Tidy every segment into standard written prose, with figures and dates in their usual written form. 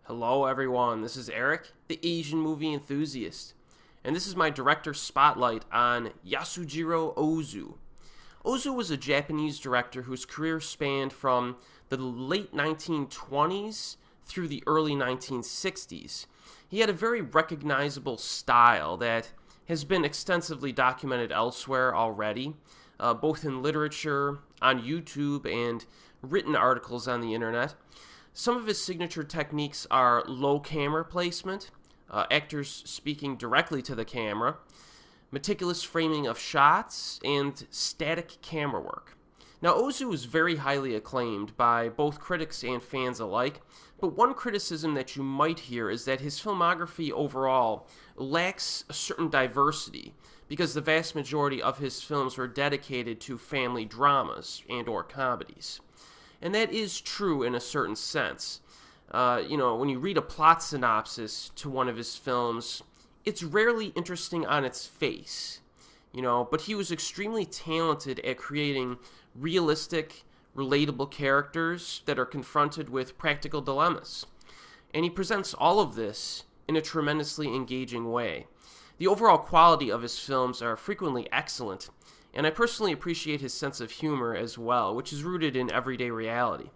Hello everyone, this is Erik, the Asian movie enthusiast, and this is my director spotlight on Yasujiro Ozu. Ozu was a Japanese director whose career spanned from the late 1920s through the early 1960s. He had a very recognizable style that has been extensively documented elsewhere already, both in literature, on YouTube, and written articles on the internet. Some of his signature techniques are low camera placement, actors speaking directly to the camera, meticulous framing of shots, and static camera work. Now, Ozu is very highly acclaimed by both critics and fans alike, but one criticism that you might hear is that his filmography overall lacks a certain diversity, because the vast majority of his films were dedicated to family dramas and/or comedies. And that is true in a certain sense. When you read a plot synopsis to one of his films, it's rarely interesting on its face, but he was extremely talented at creating realistic, relatable characters that are confronted with practical dilemmas. And he presents all of this in a tremendously engaging way. The overall quality of his films are frequently excellent, and I personally appreciate his sense of humor as well, which is rooted in everyday reality.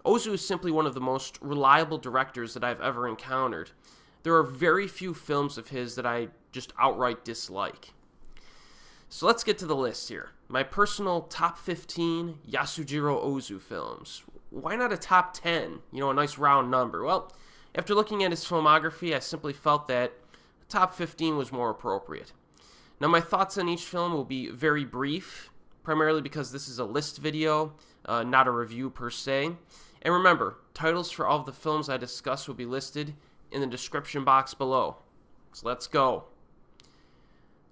Ozu is simply one of the most reliable directors that I've ever encountered. There are very few films of his that I just outright dislike. So let's get to the list here. My personal top 15 Yasujiro Ozu films. Why not a top 10? A nice round number. Well, after looking at his filmography, I simply felt that the top 15 was more appropriate. Now, my thoughts on each film will be very brief, primarily because this is a list video, not a review per se. And remember, titles for all of the films I discuss will be listed in the description box below. So let's go.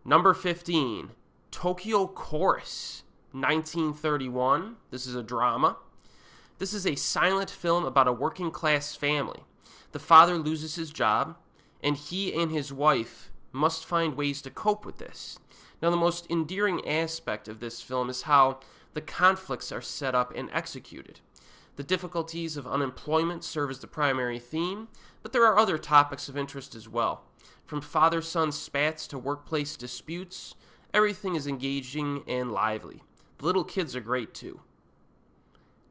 Number 15, Tokyo Chorus, 1931. This is a drama. This is a silent film about a working-class family. The father loses his job, and he and his wife must find ways to cope with this. Now, the most endearing aspect of this film is how the conflicts are set up and executed. The difficulties of unemployment serve as the primary theme, but there are other topics of interest as well. From father-son spats to workplace disputes, everything is engaging and lively. The little kids are great too.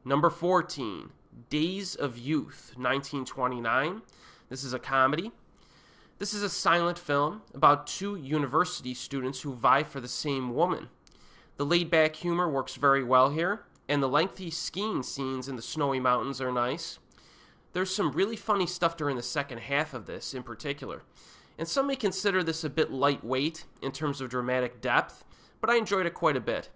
Number 14, Days of Youth, 1929. This is a comedy. This is a silent film about two university students who vie for the same woman. The laid-back humor works very well here, and the lengthy skiing scenes in the snowy mountains are nice. There's some really funny stuff during the second half of this in particular, and some may consider this a bit lightweight in terms of dramatic depth, but I enjoyed it quite a bit.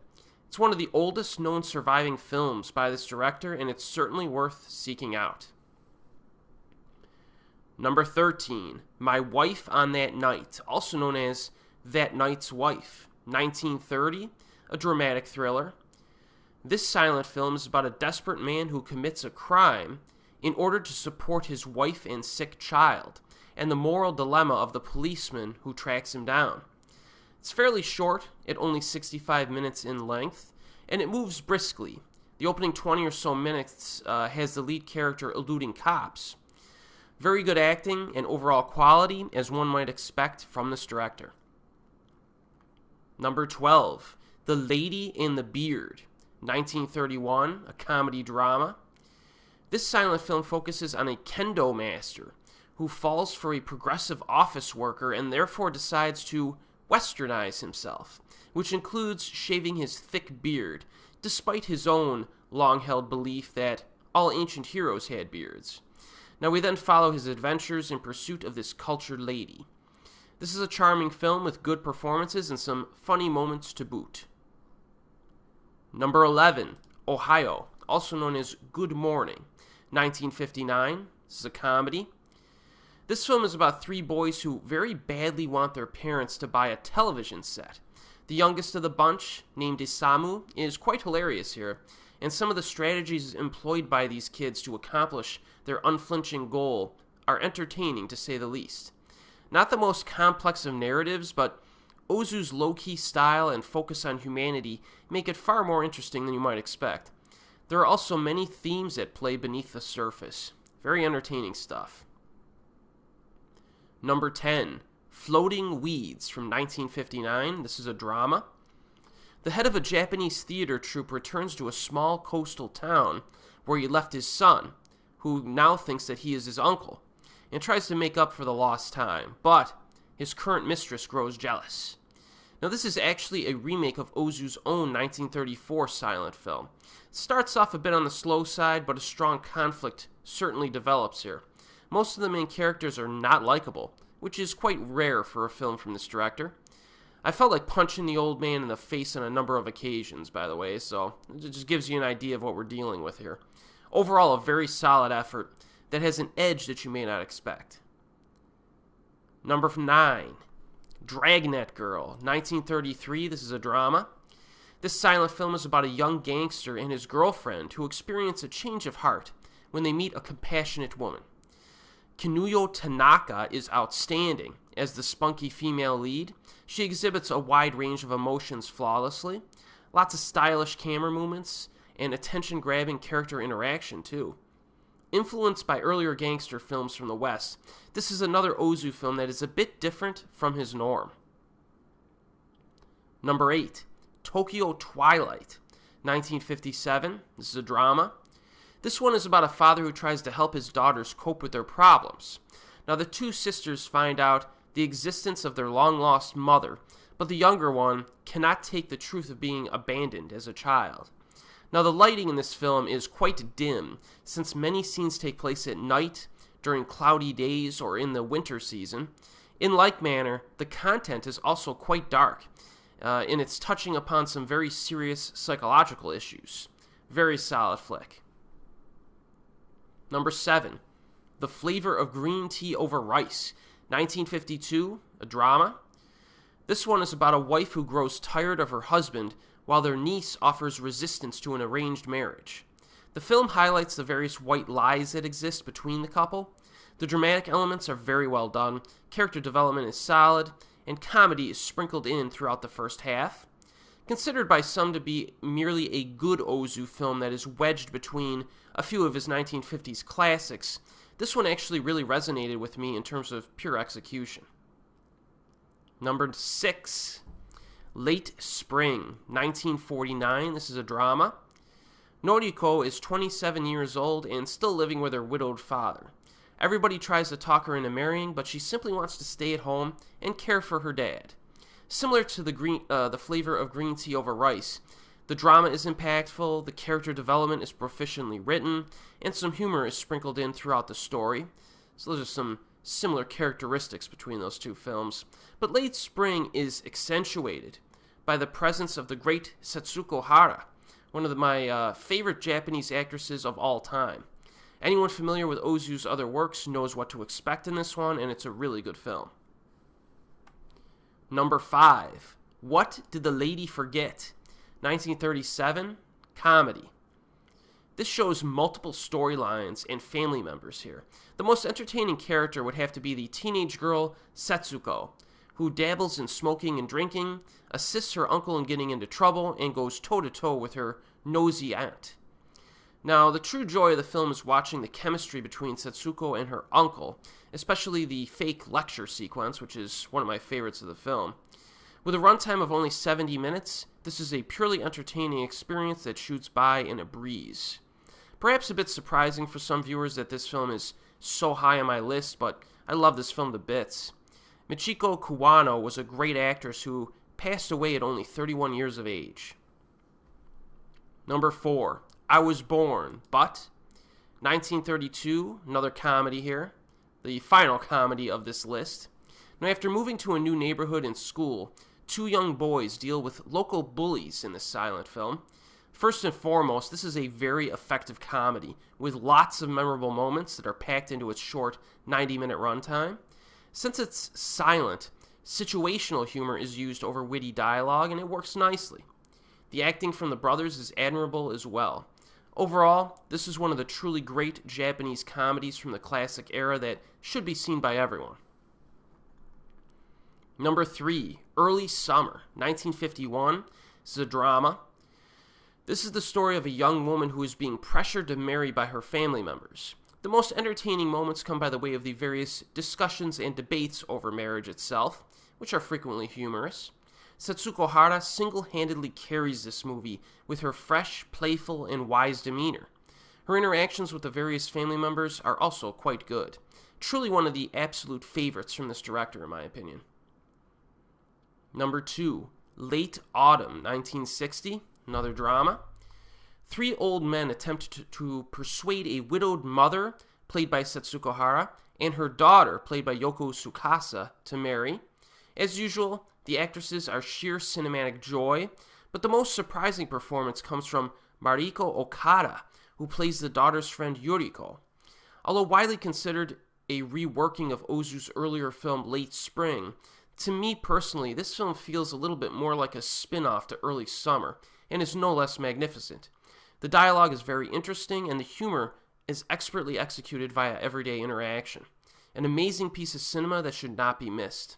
It's one of the oldest known surviving films by this director, and it's certainly worth seeking out. Number 13, My Wife on That Night, also known as That Night's Wife, 1930, a dramatic thriller. This silent film is about a desperate man who commits a crime in order to support his wife and sick child, and the moral dilemma of the policeman who tracks him down. It's fairly short, at only 65 minutes in length, and it moves briskly. The opening 20 or so minutes has the lead character eluding cops. Very good acting and overall quality, as one might expect from this director. Number 12, The Lady in the Beard, 1931, a comedy drama. This silent film focuses on a kendo master who falls for a progressive office worker and therefore decides to westernize himself, which includes shaving his thick beard, despite his own long-held belief that all ancient heroes had beards. Now, we then follow his adventures in pursuit of this cultured lady. This is a charming film with good performances and some funny moments to boot. Number 11, Ohayo, also known as Good Morning, 1959. This is a comedy. This film is about three boys who very badly want their parents to buy a television set. The youngest of the bunch, named Isamu, is quite hilarious here, and some of the strategies employed by these kids to accomplish their unflinching goal are entertaining, to say the least. Not the most complex of narratives, but Ozu's low-key style and focus on humanity make it far more interesting than you might expect. There are also many themes at play beneath the surface. Very entertaining stuff. Number 10, Floating Weeds from 1959. This is a drama. The head of a Japanese theater troupe returns to a small coastal town where he left his son, who now thinks that he is his uncle, and tries to make up for the lost time, but his current mistress grows jealous. Now, this is actually a remake of Ozu's own 1934 silent film. It starts off a bit on the slow side, but a strong conflict certainly develops here. Most of the main characters are not likable, which is quite rare for a film from this director. I felt like punching the old man in the face on a number of occasions, by the way, so it just gives you an idea of what we're dealing with here. Overall, a very solid effort that has an edge that you may not expect. Number 9, Dragnet Girl, 1933. This is a drama. This silent film is about a young gangster and his girlfriend who experience a change of heart when they meet a compassionate woman. Kinuyo Tanaka is outstanding as the spunky female lead. She exhibits a wide range of emotions flawlessly, lots of stylish camera movements, and attention-grabbing character interaction, too. Influenced by earlier gangster films from the West, this is another Ozu film that is a bit different from his norm. Number 8, Tokyo Twilight, 1957. This is a drama. This one is about a father who tries to help his daughters cope with their problems. Now, the two sisters find out the existence of their long-lost mother, but the younger one cannot take the truth of being abandoned as a child. Now, the lighting in this film is quite dim, since many scenes take place at night, during cloudy days, or in the winter season. In like manner, the content is also quite dark, and it's touching upon some very serious psychological issues. Very solid flick. Number 7, The Flavor of Green Tea Over Rice, 1952, a drama. This one is about a wife who grows tired of her husband while their niece offers resistance to an arranged marriage. The film highlights the various white lies that exist between the couple. The dramatic elements are very well done, character development is solid, and comedy is sprinkled in throughout the first half. Considered by some to be merely a good Ozu film that is wedged between a few of his 1950s classics, this one actually really resonated with me in terms of pure execution. Number 6, Late Spring, 1949. This is a drama. Noriko is 27 years old and still living with her widowed father. Everybody tries to talk her into marrying, but she simply wants to stay at home and care for her dad. Similar to the Flavor of Green Tea Over Rice, the drama is impactful, the character development is proficiently written, and some humor is sprinkled in throughout the story. So those are some similar characteristics between those two films. But Late Spring is accentuated by the presence of the great Setsuko Hara, one of my favorite Japanese actresses of all time. Anyone familiar with Ozu's other works knows what to expect in this one, and it's a really good film. Number 5, What Did the Lady Forget? 1937, comedy. This shows multiple storylines and family members here. The most entertaining character would have to be the teenage girl Setsuko, who dabbles in smoking and drinking, assists her uncle in getting into trouble, and goes toe-to-toe with her nosy aunt. Now, the true joy of the film is watching the chemistry between Setsuko and her uncle, especially the fake lecture sequence, which is one of my favorites of the film. With a runtime of only 70 minutes, this is a purely entertaining experience that shoots by in a breeze. Perhaps a bit surprising for some viewers that this film is so high on my list, but I love this film to bits. Michiko Kuwano was a great actress who passed away at only 31 years of age. Number 4, I Was Born, But, 1932, another comedy here, the final comedy of this list. Now, after moving to a new neighborhood and school, two young boys deal with local bullies in this silent film. First and foremost, this is a very effective comedy with lots of memorable moments that are packed into its short 90-minute runtime. Since it's silent, situational humor is used over witty dialogue, and it works nicely. The acting from the brothers is admirable as well. Overall, this is one of the truly great Japanese comedies from the classic era that should be seen by everyone. Number 3, Early Summer, 1951. This is a drama. This is the story of a young woman who is being pressured to marry by her family members. The most entertaining moments come by the way of the various discussions and debates over marriage itself, which are frequently humorous. Setsuko Hara single-handedly carries this movie with her fresh, playful, and wise demeanor. Her interactions with the various family members are also quite good. Truly one of the absolute favorites from this director, in my opinion. Number 2, Late Autumn, 1960, another drama. 3 old men attempt to persuade a widowed mother, played by Setsuko Hara, and her daughter, played by Yoko Tsukasa, to marry. As usual, the actresses are sheer cinematic joy, but the most surprising performance comes from Mariko Okada, who plays the daughter's friend Yuriko. Although widely considered a reworking of Ozu's earlier film Late Spring, to me personally, this film feels a little bit more like a spin-off to Early Summer, and is no less magnificent. The dialogue is very interesting, and the humor is expertly executed via everyday interaction. An amazing piece of cinema that should not be missed.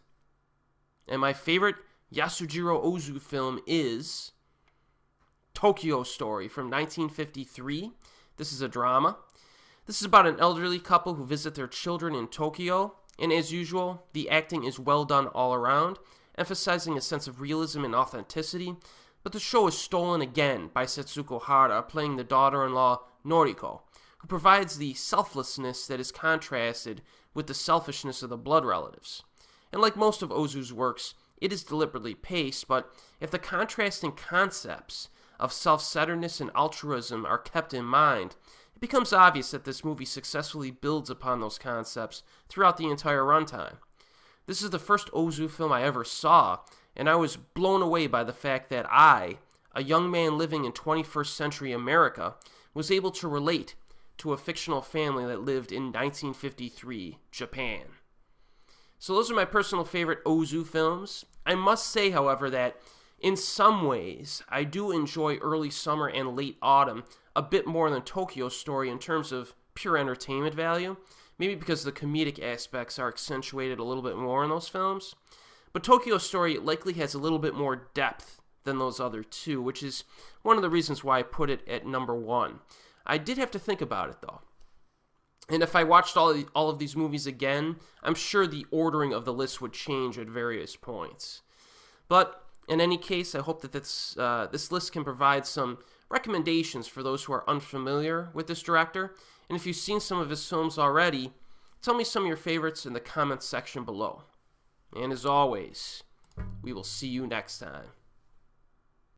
And my favorite Yasujiro Ozu film is Tokyo Story from 1953. This is a drama. This is about an elderly couple who visit their children in Tokyo, and as usual, the acting is well done all around, emphasizing a sense of realism and authenticity, but the show is stolen again by Setsuko Hara playing the daughter-in-law Noriko, who provides the selflessness that is contrasted with the selfishness of the blood relatives. And like most of Ozu's works, it is deliberately paced, but if the contrasting concepts of self-centeredness and altruism are kept in mind, it becomes obvious that this movie successfully builds upon those concepts throughout the entire runtime. This is the first Ozu film I ever saw, and I was blown away by the fact that I, a young man living in 21st century America, was able to relate to a fictional family that lived in 1953 Japan. So those are my personal favorite Ozu films. I must say, however, that in some ways, I do enjoy Early Summer and Late Autumn a bit more than Tokyo Story in terms of pure entertainment value, maybe because the comedic aspects are accentuated a little bit more in those films. But Tokyo Story likely has a little bit more depth than those other two, which is one of the reasons why I put it at number 1. I did have to think about it, though. And if I watched all of these movies again, I'm sure the ordering of the list would change at various points. But in any case, I hope that this list can provide some recommendations for those who are unfamiliar with this director. And if you've seen some of his films already, tell me some of your favorites in the comments section below. And as always, we will see you next time.